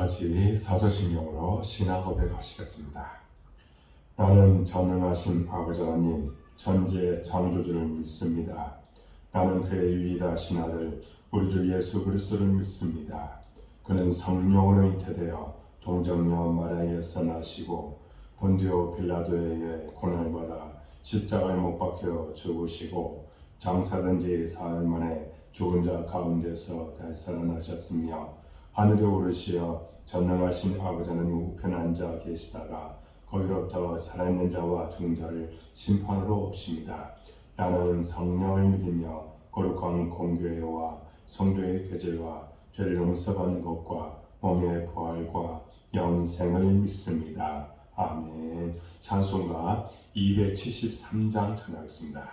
같이 사도신경으로 신앙 고백하시겠습니다. 나는 전능하신 아버지 하나님 천지의 창조주를 믿습니다. 나는 그의 유일하신 아들 우리 주 예수 그리스도를 믿습니다. 그는 성령으로 잉태되어 동정녀 마리아에서 나시고 본디오 빌라도에 의해 고난을 받아 십자가에 못 박혀 죽으시고 장사된 지 사흘 만에 죽은 자 가운데서 다시 살아나셨으며 하늘에 오르시어 전능하신 아버지 하나님 우편에 앉아 계시다가 거기로부터 살아있는 자와 죽은 자를 심판으로 오십니다. 나는 성령을 믿으며 거룩한 공교회와 성도의 교제와 죄를 용서받는 것과 몸의 부활과 영생을 믿습니다. 아멘. 찬송가 273장 찬양하겠습니다.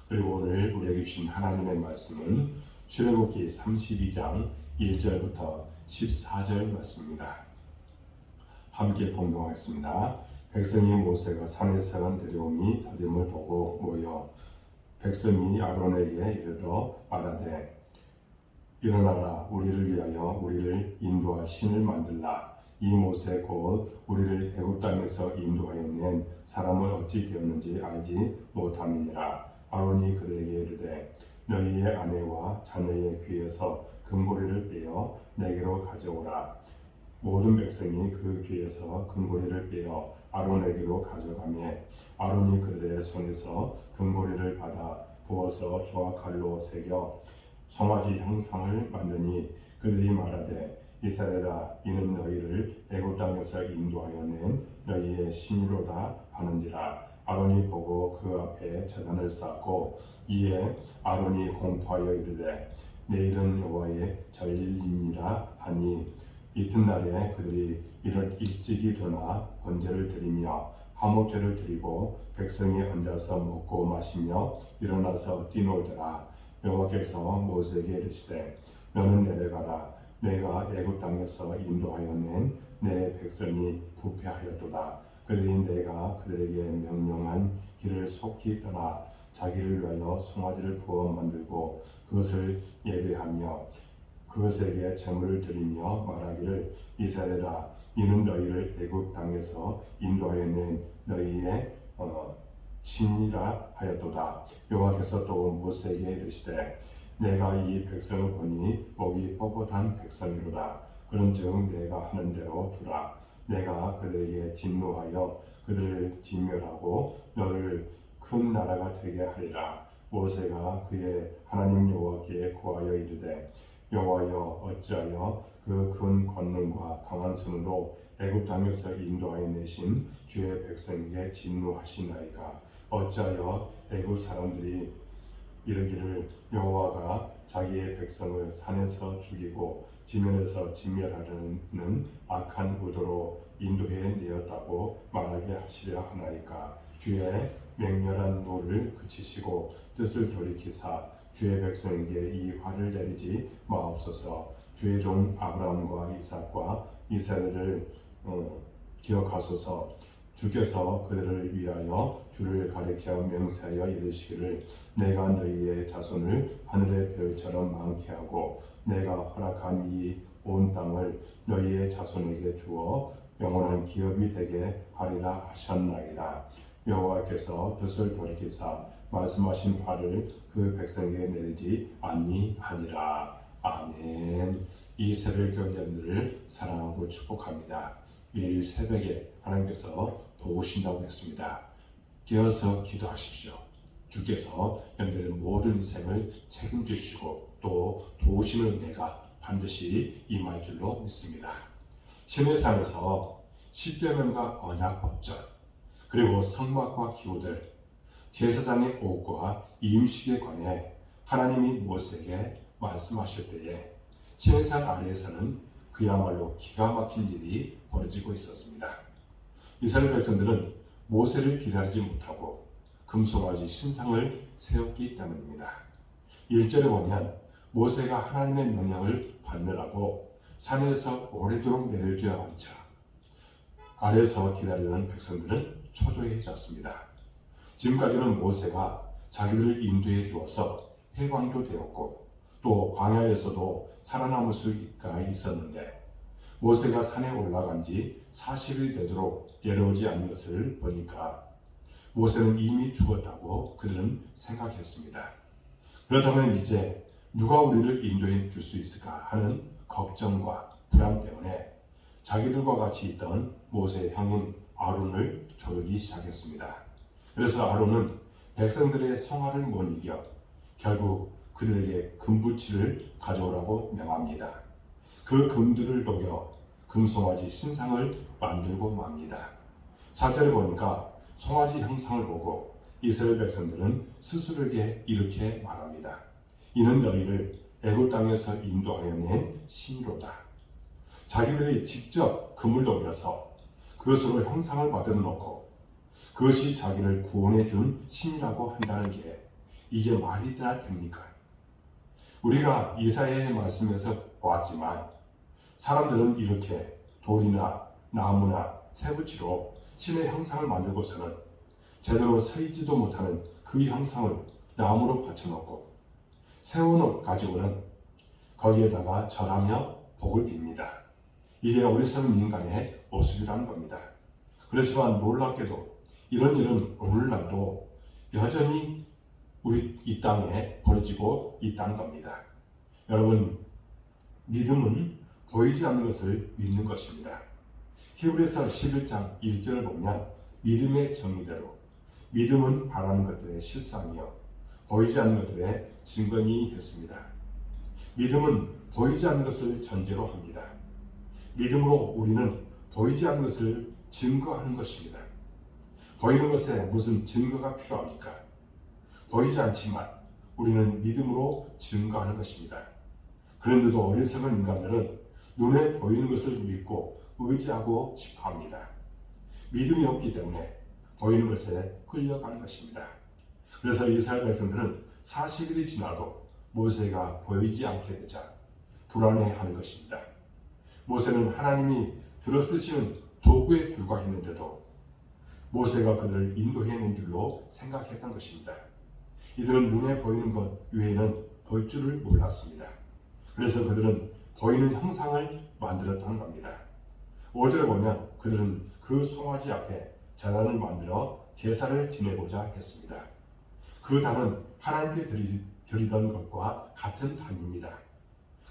그리고 오늘 우리에게 주신 하나님의 말씀은 출애굽기 32장 1절부터 14절 말씀입니다. 함께 봉독하겠습니다. 백성이 모세가 산에서 내려오니 더딤을 보고 모여 백성이 아론에게 이르러 말하되 일어나라 우리를 위하여 우리를 인도할 신을 만들라. 이 모세 곧 우리를 애굽 땅에서 인도하여 낸 사람을 어찌 되었는지 알지 못함이니라. 아론이 그들에게 이르되 너희의 아내와 자녀의 귀에서 금고리를 빼어 내게로 가져오라. 모든 백성이 그 귀에서 금고리를 빼어 아론에게로 가져가며 아론이 그들의 손에서 금고리를 받아 부어서 조각칼로 새겨 송아지 형상을 만드니 그들이 말하되 이스라엘아 이는 너희를 애굽 땅에서 인도하여 낸 너희의 신이로다 하는지라. 아론이 보고 그 앞에 제단을 쌓고 이에 아론이 공포하여 이르되 내일은 여호와의 절일이니라 하니 이튿날에 그들이 일찍이 일어나 번제를 드리며 화목제를 드리고 백성이 앉아서 먹고 마시며 일어나서 뛰놀더라. 여호와께서 모세에게 이르시되 너는 내려가라. 내가 애굽 땅에서 인도하여 낸 내 백성이 부패하였도다. 그들이 내가 그들에게 명령한 길을 속히 떠나 자기를 위하여 송아지를 부어 만들고 그것을 예배하며 그것에게 제물을 드리며 말하기를 이스라엘아 이는 너희를 애굽 땅에서 인도하여 낸 너희의 신이라 하였도다. 여호와께서 또 모세에게 이르시되 내가 이 백성을 보니 목이 뻣뻣한 백성이로다. 그런즉 내가 하는 대로 두라. 내가 그들에게 진노하여 그들을 진멸하고 너를 큰 나라가 되게 하리라. 모세가 그의 하나님 여호와께 구하여 이르되 여호와여 어찌하여 그 큰 권능과 강한 손으로 애굽 땅에서 인도하여 내신 주의 백성에게 진노하시나이까. 어찌하여 애굽 사람들이 이르기를 여호와가 자기의 백성을 산에서 죽이고 지면에서 진멸하려는 악한 의도로 인도해 내었다고 말하게 하시려 하나이까. 주의 맹렬한 노를 그치시고 뜻을 돌이키사 주의 백성에게 이 화를 내리지 마옵소서. 주의 종 아브라함과 이삭과 이스라엘을 기억하소서. 주께서 그들을 위하여 주를 가리켜 명세하여 이르시기를 내가 너희의 자손을 하늘의 별처럼 많게 하고 내가 허락한 이 온 땅을 너희의 자손에게 주어 영원한 기업이 되게 하리라 하셨나이다. 여호와께서 뜻을 돌이키사 말씀하신 화를 그 백성에게 내리지 아니하니라. 아멘. 이 새벽 교회들을 사랑하고 축복합니다. 매일 새벽에 하나님께서 도우신다고 했습니다. 깨어서 기도하십시오. 주께서 여러분들의 모든 인생을 책임지시고 또 도우시는 은혜가 반드시 임할 줄로 믿습니다. 신의 산에서 십계명과 언약법전 그리고 성막과 기호들 제사장의 옷과 임식에 관해 하나님이 모세에게 말씀하실 때에 신의 산 아래에서는 그야말로 기가 막힌 일이 벌어지고 있었습니다. 이스라엘 백성들은 모세를 기다리지 못하고 금송아지 신상을 세웠기 때문입니다. 1절에 보면 모세가 하나님의 명령을 받느라고 산에서 오래도록 내려주지 않자 아래에서 기다리던 백성들은 초조해졌습니다. 지금까지는 모세가 자기들을 인도해 주어서 해방도 되었고 또 광야에서도 살아남을 수가 있었는데 모세가 산에 올라간 지 40일 되도록 내려오지 않는 것을 보니까 모세는 이미 죽었다고 그들은 생각했습니다. 그렇다면 이제 누가 우리를 인도해 줄 수 있을까 하는 걱정과 불안 때문에 자기들과 같이 있던 모세의 형인 아론을 조르기 시작했습니다. 그래서 아론은 백성들의 성화를 못 이겨 결국 그들에게 금부치를 가져오라고 명합니다. 그 금들을 녹여 금송아지 신상을 만들고 맙니다. 4절에 보니까 송아지 형상을 보고 이스라엘 백성들은 스스로에게 이렇게 말합니다. 이는 너희를 애굽 땅에서 인도하여 낸 신이로다. 자기들이 직접 금을 녹여서 그것으로 형상을 만들어 놓고 그것이 자기를 구원해 준 신이라고 한다는 게 이게 말이 되나 됩니까? 우리가 이사야의 말씀에서 보았지만 사람들은 이렇게 돌이나 나무나 쇠붙이로 신의 형상을 만들고서는 제대로 서 있지도 못하는 그 형상을 나무로 받쳐놓고 세워 가지고는 거기에다가 절하며 복을 빕니다. 이게 어리석은 인간의 모습이라는 겁니다. 그렇지만 놀랍게도 이런 일은 오늘날도 여전히 우리 이 땅에 벌어지고 있다는 겁니다. 여러분, 믿음은 보이지 않는 것을 믿는 것입니다. 히브리서 11장 1절을 보면 믿음의 정의대로 믿음은 바라는 것들의 실상이요 보이지 않는 것들의 증거니 했습니다. 믿음은 보이지 않는 것을 전제로 합니다. 믿음으로 우리는 보이지 않는 것을 증거하는 것입니다. 보이는 것에 무슨 증거가 필요합니까? 보이지 않지만 우리는 믿음으로 증거하는 것입니다. 그런데도 어리석은 인간들은 눈에 보이는 것을 믿고 의지하고 싶어 합니다. 믿음이 없기 때문에 보이는 것에 끌려가는 것입니다. 그래서 이스라엘 백성들은 40일이 지나도 모세가 보이지 않게 되자 불안해하는 것입니다. 모세는 하나님이 들어쓰시는 도구에 불과했는데도 모세가 그들을 인도해낸 줄로 생각했던 것입니다. 이들은 눈에 보이는 것 외에는 볼 줄을 몰랐습니다. 그래서 그들은 보이는 형상을 만들었다는 겁니다. 5절에 보면 그들은 그 송아지 앞에 제단을 만들어 제사를 지내고자 했습니다. 그 단은 하나님께 드리던 것과 같은 단입니다.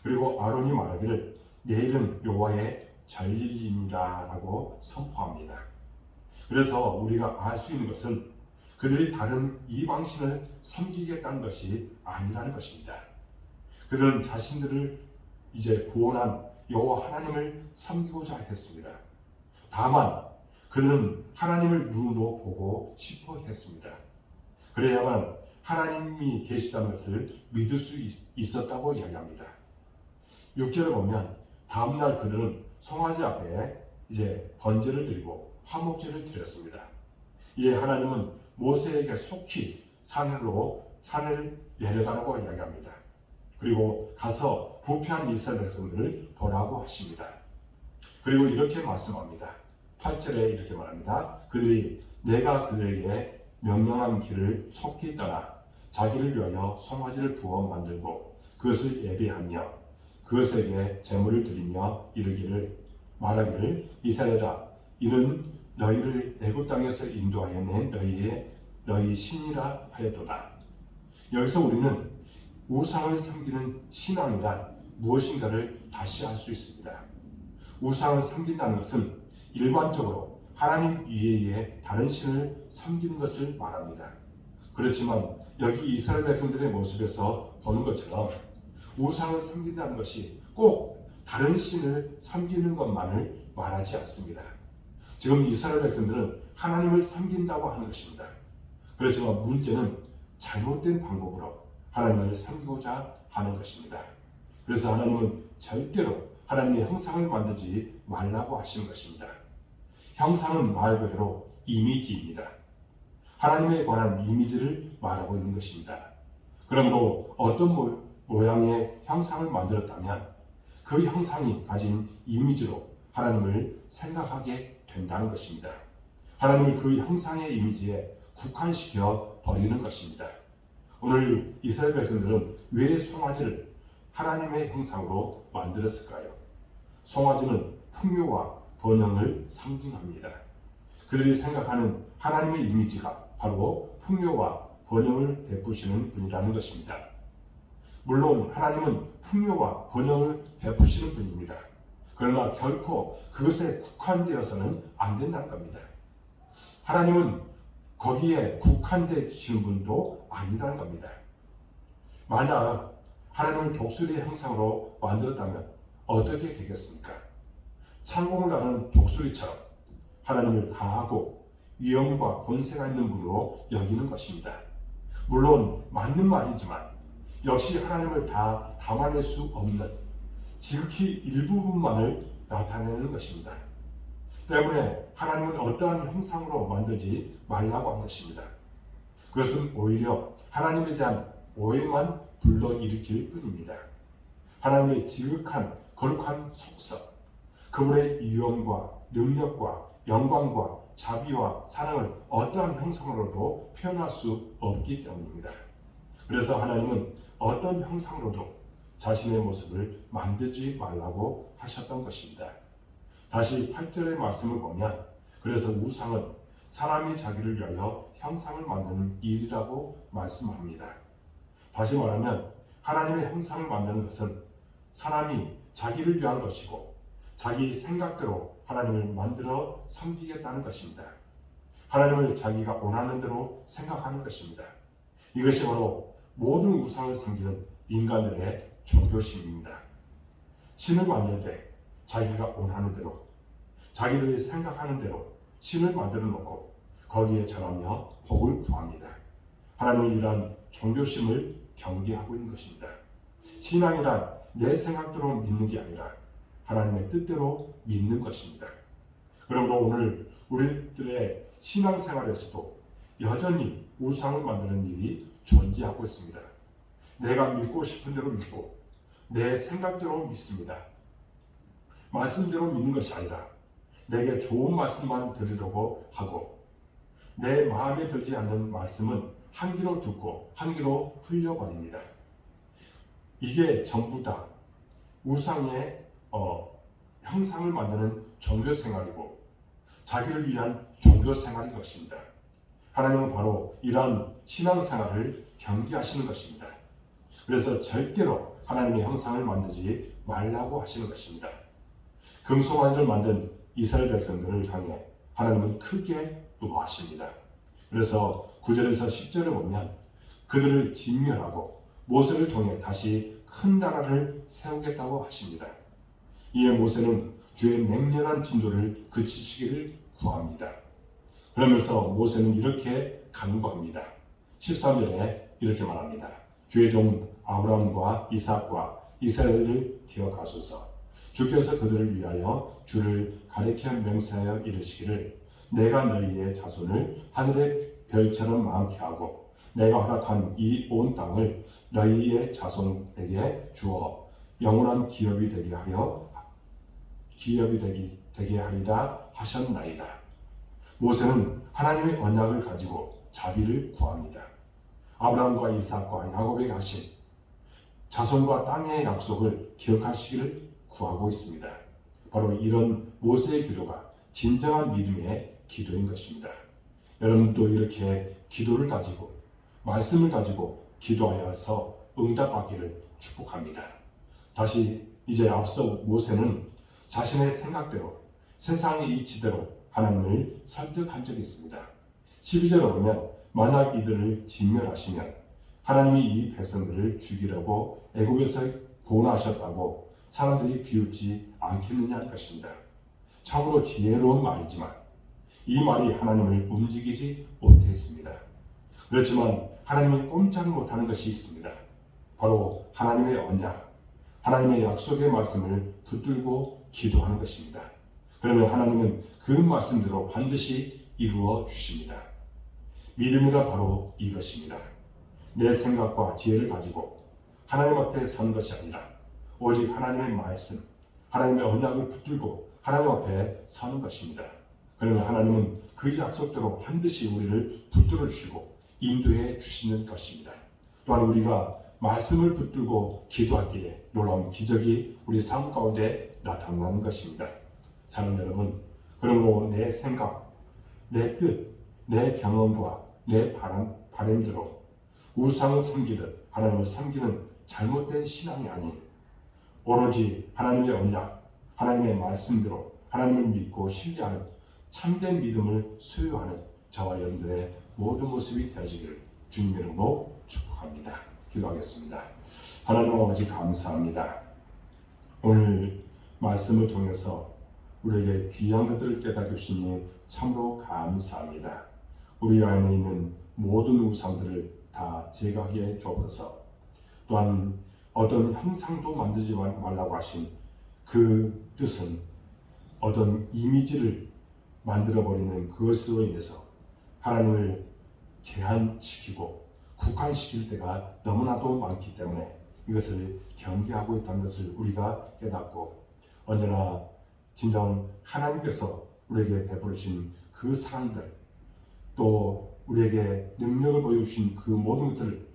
그리고 아론이 말하기를 내일은 여호와의 절일이니라 라고 선포합니다. 그래서 우리가 알 수 있는 것은 그들이 다른 이방신을 섬기겠다는 것이 아니라는 것입니다. 그들은 자신들을 이제 구원한 여호와 하나님을 섬기고자 했습니다. 다만 그들은 하나님을 눈으로 보고 싶어 했습니다. 그래야만 하나님이 계시다는 것을 믿을 수 있었다고 이야기합니다. 6절을 보면 다음날 그들은 송아지 앞에 이제 번제를 드리고 화목제를 드렸습니다. 이에 하나님은 모세에게 속히 산을 내려가라고 이야기합니다. 그리고 가서 부패한 이스라엘 백성들을 보라고 하십니다. 그리고 이렇게 말씀합니다. 8절에 이렇게 말합니다. 그들이 내가 그들에게 명령한 길을 속히 떠나 자기를 위하여 송아지를 부어 만들고 그것을 예배하며 그것에게 제물을 드리며 말하기를 이스라엘아 이는 너희를 애굽 땅에서 인도하여 낸 너희 신이라 하였도다. 여기서 우리는 우상을 섬기는 신앙이란 무엇인가를 다시 알 수 있습니다. 우상을 섬긴다는 것은 일반적으로 하나님 이외에 다른 신을 섬기는 것을 말합니다. 그렇지만 여기 이스라엘 백성들의 모습에서 보는 것처럼 우상을 섬긴다는 것이 꼭 다른 신을 섬기는 것만을 말하지 않습니다. 지금 이스라엘 백성들은 하나님을 섬긴다고 하는 것입니다. 그렇지만 문제는 잘못된 방법으로 하나님을 섬기고자 하는 것입니다. 그래서 하나님은 절대로 하나님의 형상을 만들지 말라고 하시는 것입니다. 형상은 말 그대로 이미지입니다. 하나님에 관한 이미지를 말하고 있는 것입니다. 그러므로 어떤 모양의 형상을 만들었다면 그 형상이 가진 이미지로 하나님을 생각하게 된다는 것입니다. 하나님을 그 형상의 이미지에 국한시켜 버리는 것입니다. 오늘 이스라엘 백성들은 왜 송아지를 하나님의 형상으로 만들었을까요? 송아지는 풍요와 번영을 상징합니다. 그들이 생각하는 하나님의 이미지가 바로 풍요와 번영을 베푸시는 분이라는 것입니다. 물론 하나님은 풍요와 번영을 베푸시는 분입니다. 그러나 결코 그것에 국한되어서는 안 된다는 겁니다. 하나님은 거기에 국한되시는 분도 아니라는 겁니다. 만약 하나님을 독수리의 형상으로 만들었다면 어떻게 되겠습니까? 창공을 다루는 독수리처럼 하나님을 강하고 위엄과 권세가 있는 분으로 여기는 것입니다. 물론 맞는 말이지만 역시 하나님을 다 담아낼 수 없는 지극히 일부분만을 나타내는 것입니다. 때문에 하나님은 어떠한 형상으로 만들지 말라고 한 것입니다. 그것은 오히려 하나님에 대한 오해만 불러일으킬 뿐입니다. 하나님의 지극한 거룩한 속성, 그분의 위엄과 능력과 영광과 자비와 사랑을 어떠한 형상으로도 표현할 수 없기 때문입니다. 그래서 하나님은 어떤 형상으로도 자신의 모습을 만들지 말라고 하셨던 것입니다. 다시 8절의 말씀을 보면 그래서 우상은 사람이 자기를 위하여 형상을 만드는 일이라고 말씀합니다. 다시 말하면 하나님의 형상을 만드는 것은 사람이 자기를 위한 것이고 자기 생각대로 하나님을 만들어 섬기겠다는 것입니다. 하나님을 자기가 원하는 대로 생각하는 것입니다. 이것이 바로 모든 우상을 섬기는 인간들의 종교심입니다. 신을 만들 때 자기가 원하는 대로 자기들이 생각하는 대로 신을 만들어 놓고 거기에 절하며 복을 구합니다. 하나님은 이러한 종교심을 경계하고 있는 것입니다. 신앙이란 내 생각대로 믿는 게 아니라 하나님의 뜻대로 믿는 것입니다. 그러므로 오늘 우리들의 신앙생활에서도 여전히 우상을 만드는 일이 존재하고 있습니다. 내가 믿고 싶은 대로 믿고 내 생각대로 믿습니다. 말씀대로 믿는 것이 아니라 내게 좋은 말씀만 들으려고 하고 내 마음에 들지 않는 말씀은 한 귀로 듣고 한 귀로 흘려버립니다. 이게 전부 다 우상의 형상을 만드는 종교생활이고 자기를 위한 종교생활인 것입니다. 하나님은 바로 이러한 신앙생활을 경계하시는 것입니다. 그래서 절대로 하나님의 형상을 만들지 말라고 하시는 것입니다. 금송아지를 만든 이스라엘 백성들을 향해 하나님은 크게 노하십니다. 그래서 9절에서 10절을 보면 그들을 진멸하고 모세를 통해 다시 큰 나라를 세우겠다고 하십니다. 이에 모세는 주의 맹렬한 진도를 그치시기를 구합니다. 그러면서 모세는 이렇게 간구합니다. 13절에 이렇게 말합니다. 주의 종 아브라함과 이삭과 이스라엘을 기억하소서. 주께서 그들을 위하여 주를 가리켜 맹세하여 이르시기를 내가 너희의 자손을 하늘의 별처럼 많게 하고 내가 허락한 이 온 땅을 너희의 자손에게 주어 영원한 기업이 되게 하리라 하셨나이다. 모세는 하나님의 언약을 가지고 자비를 구합니다. 아브라함과 이삭과 야곱에게 하신 자손과 땅의 약속을 기억하시기를 구하고 있습니다. 바로 이런 모세의 기도가 진정한 믿음의 기도인 것입니다. 여러분도 이렇게 기도를 가지고 말씀을 가지고 기도하여서 응답받기를 축복합니다. 다시 이제 앞서 모세는 자신의 생각대로 세상의 이치대로 하나님을 설득한 적이 있습니다. 12절에 보면 만약 이들을 진멸하시면 하나님이 이 백성들을 죽이려고 애굽에서 구원하셨다고 사람들이 비웃지 않겠느냐는 것입니다. 참으로 지혜로운 말이지만 이 말이 하나님을 움직이지 못했습니다. 그렇지만 하나님이 꼼짝 못하는 것이 있습니다. 바로 하나님의 언약, 하나님의 약속의 말씀을 붙들고 기도하는 것입니다. 그러면 하나님은 그 말씀대로 반드시 이루어 주십니다. 믿음이라 바로 이것입니다. 내 생각과 지혜를 가지고 하나님 앞에 선 것이 아니라 오직 하나님의 말씀, 하나님의 언약을 붙들고 하나님 앞에 서는 것입니다. 그러면 하나님은 그 약속대로 반드시 우리를 붙들어 주시고 인도해 주시는 것입니다. 또한 우리가 말씀을 붙들고 기도할 때에 놀라운 기적이 우리 삶 가운데 나타나는 것입니다. 사랑하는 여러분, 그러므로 내 생각, 내 뜻, 내 경험과 내 바람대로 우상을 섬기듯 하나님을 섬기는 잘못된 신앙이 아닌 오로지 하나님의 언약, 하나님의 말씀대로 하나님을 믿고 신뢰하는 참된 믿음을 소유하는 저와 여러분들의 모든 모습이 되어지기를 주님의 이름으로 축복합니다. 기도하겠습니다. 하나님 아버지 감사합니다. 오늘 말씀을 통해서 우리에게 귀한 것들을 깨닫게 주시니 참으로 감사합니다. 우리 안에 있는 모든 우상들을 다 제거하게 주옵소서. 또한 어떤 형상도 만들지 말라고 하신 그 뜻은 어떤 이미지를 만들어버리는 그것으로 인해서 하나님을 제한시키고 국한시킬 때가 너무나도 많기 때문에 이것을 경계하고 있다는 것을 우리가 깨닫고 언제나 진정 하나님께서 우리에게 베푸신 그 사랑들 또 우리에게 능력을 보여주신 그 모든 것들을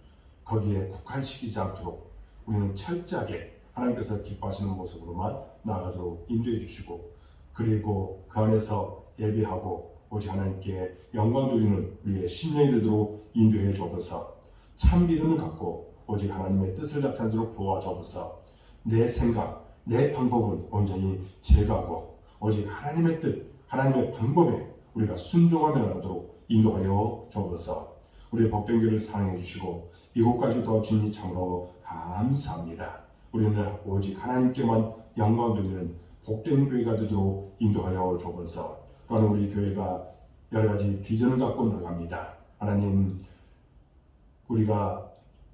거기에 국한시키지 않도록 우리는 철저하게 하나님께서 기뻐하시는 모습으로만 나아가도록 인도해 주시고 그리고 그 안에서 예배하고 오직 하나님께 영광 돌리는 우리의 심령이 되도록 인도해 주옵소서. 참 믿음을 갖고 오직 하나님의 뜻을 나타내도록 도와주옵소서. 내 생각, 내 방법은 온전히 제거하고 오직 하나님의 뜻, 하나님의 방법에 우리가 순종하며 나가도록 인도하여 주옵소서. 우리의 복된 교회를 사랑해 주시고 이곳까지 도와주니 참으로 감사합니다. 우리는 오직 하나님께만 영광 돌리는 복된 교회가 되도록 인도하여 주옵소서. 또한 우리 교회가 여러 가지 비전을 갖고 나갑니다. 하나님, 우리가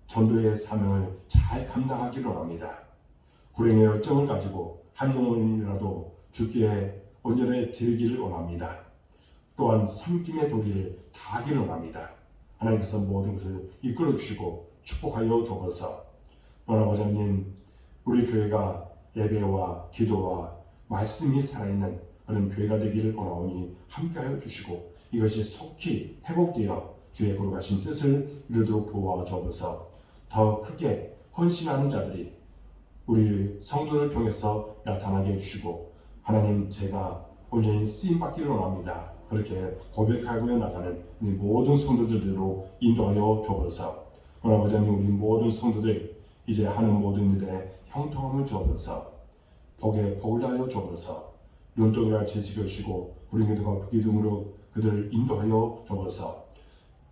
전도의 사명을 잘 감당하기를 원합니다. 불행의 열정을 가지고 한 영혼이라도 주께 온전히 드리기를 원합니다. 또한 섬김의 도리를 다하기를 원합니다. 하나님께서 모든 것을 이끌어 주시고 축복하여 주옵소서. 또한 아버지 하나님, 우리 교회가 예배와 기도와 말씀이 살아있는 그런 교회가 되기를 원하오니 함께하여 주시고 이것이 속히 회복되어 주의 거룩하신 뜻을 이루도록 도와주옵소서. 더 크게 헌신하는 자들이 우리 성도를 통해서 나타나게 해주시고 하나님, 제가 온전히 쓰임받기를 원합니다. 그렇게 고백하며 나가는 우리 모든 성도들대로 인도하여 주옵소서. 아버지 하나님, 우리 모든 성도들 이제 하는 모든 일에 형통함을 주옵소서. 복에 복을 다하여 주옵소서. 눈독이라 지키시고 불의기둥과 부기둥으로 그들을 인도하여 주옵소서.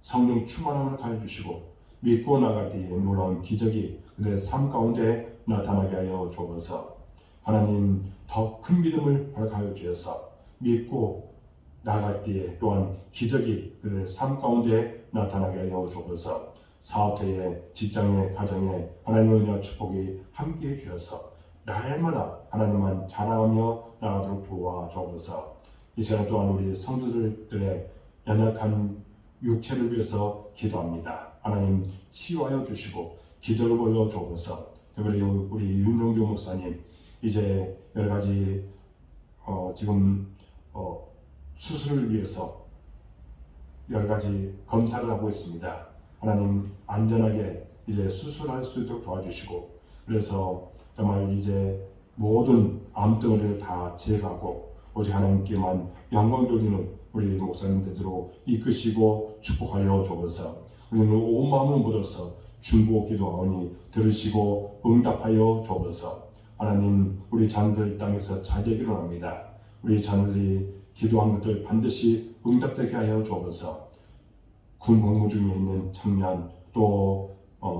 성령 충만함을 가져 주시고 믿고 나갈 때에 놀라운 기적이 그들의 삶 가운데 나타나게 하여 주옵소서. 하나님, 더 큰 믿음을 허락하여 주셔서 믿고 나갈 때에 또한 기적이 그들의 삶 가운데 나타나게 하여 주옵소서. 사업터에 직장에 가정에 하나님의 은혜와 축복이 함께해 주셔서 날마다 하나님만 자랑하며 나가도록 도와주옵소서. 이 시간 또한 우리 성도들의 연약한 육체를 위해서 기도합니다. 하나님, 치유하여 주시고 기적을 보여 주옵소서. 특별히 우리 윤영주 목사님 이제 여러 가지 지금 수술을 위해서 여러 가지 검사를 하고 있습니다. 하나님, 안전하게 이제 수술할 수 있도록 도와주시고 그래서 정말 이제 모든 암덩어리를 다 제거하고 오직 하나님께만 영광 돌리는 우리 목사님들로 이끄시고 축복하여 주옵소서. 우리는 온 마음을 모아서 중보 기도하오니 들으시고 응답하여 주옵소서. 하나님, 우리 자녀들 땅에서 잘 되기를 원합니다. 우리 자녀들이 기도한 것들 반드시 응답되게 하여 주옵소서. 군 복무 중에 있는 청년, 또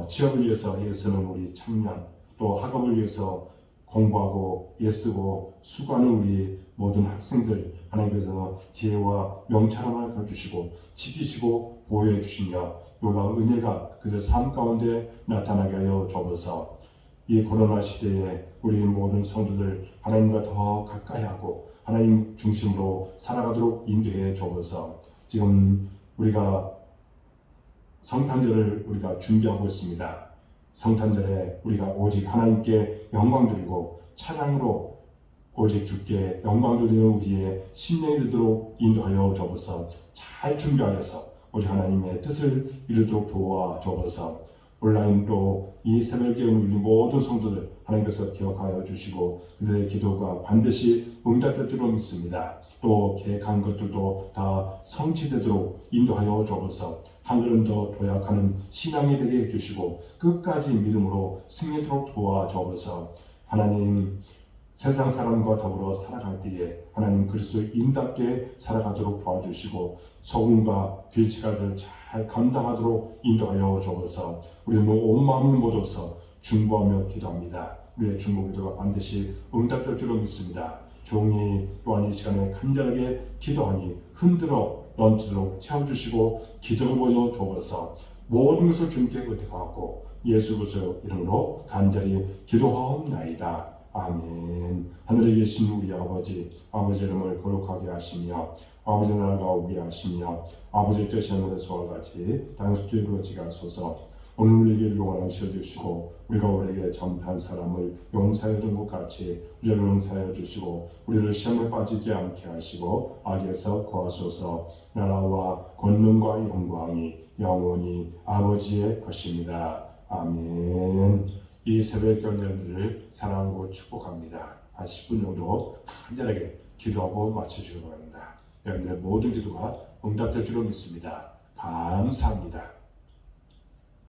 취업을 위해서 애쓰는 우리 청년, 또 학업을 위해서 공부하고 애쓰고 수고하는 우리 모든 학생들, 하나님께서 지혜와 명철함을 가주시고 지키시고 보호해 주시며 놀라운 은혜가 그들 삶 가운데 나타나게 하여 주옵소서. 이 코로나 시대에 우리 모든 성도들 하나님과 더 가까이 하고 하나님 중심으로 살아가도록 인도해 주옵소서. 지금 우리가 성탄절을 우리가 준비하고 있습니다. 성탄절에 우리가 오직 하나님께 영광 드리고 찬양으로 오직 주께 영광 드리는 우리의 심령이 되도록 인도하여 주옵소서. 잘 준비하여서 오직 하나님의 뜻을 이루도록 도와주옵소서. 온라인으로 이 새벽에 우리 모든 성도들 하나님께서 기억하여 주시고 그들의 기도가 반드시 응답될 줄로 믿습니다. 또 계획한 것들도 다 성취되도록 인도하여 주옵소서. 한 걸음 더 도약하는 신앙이 되게 해주시고 끝까지 믿음으로 승리토록 도와주옵소서. 하나님, 세상 사람과 더불어 살아갈 때에 하나님 그리스도인답게 살아가도록 도와주시고 소금과 빛까지 잘 감당하도록 인도하여 주옵소서. 우리는 온 마음을 모아서 중보하며 기도합니다. 우리의 중보 기도가 반드시 응답될 줄로 믿습니다. 종이 또한 이 시간에 간절하게 기도하니 흔들어 넘치도록 채워주시고 기적을 보여 주옵소서. 모든 것을 주님께 의탁하고 예수 그리스도 이름으로 간절히 기도하옵나이다. 아멘. 하늘에 계신 우리 아버지 이름을 거룩하게 하시며 아버지 나라가 오게 하시며 아버지의 뜻이 하늘에서와 같이 땅에서 이루어지게 하소서. 오늘 우리에게 용을 주시고 우리가 우리에게 잘못한 사람을 용서해 준 것 같이 우리를 용서해 주시고 우리를 시험에 빠지지 않게 하시고 악에서 구하소서. 나라와 권능과 영광이 영원히 아버지의 것입니다. 아멘. 이 새벽 여러분들을 사랑하고 축복합니다. 한 10분 정도 간절하게 기도하고 마치시기 바랍니다. 여러분들의 모든 기도가 응답될 줄로 믿습니다. 감사합니다.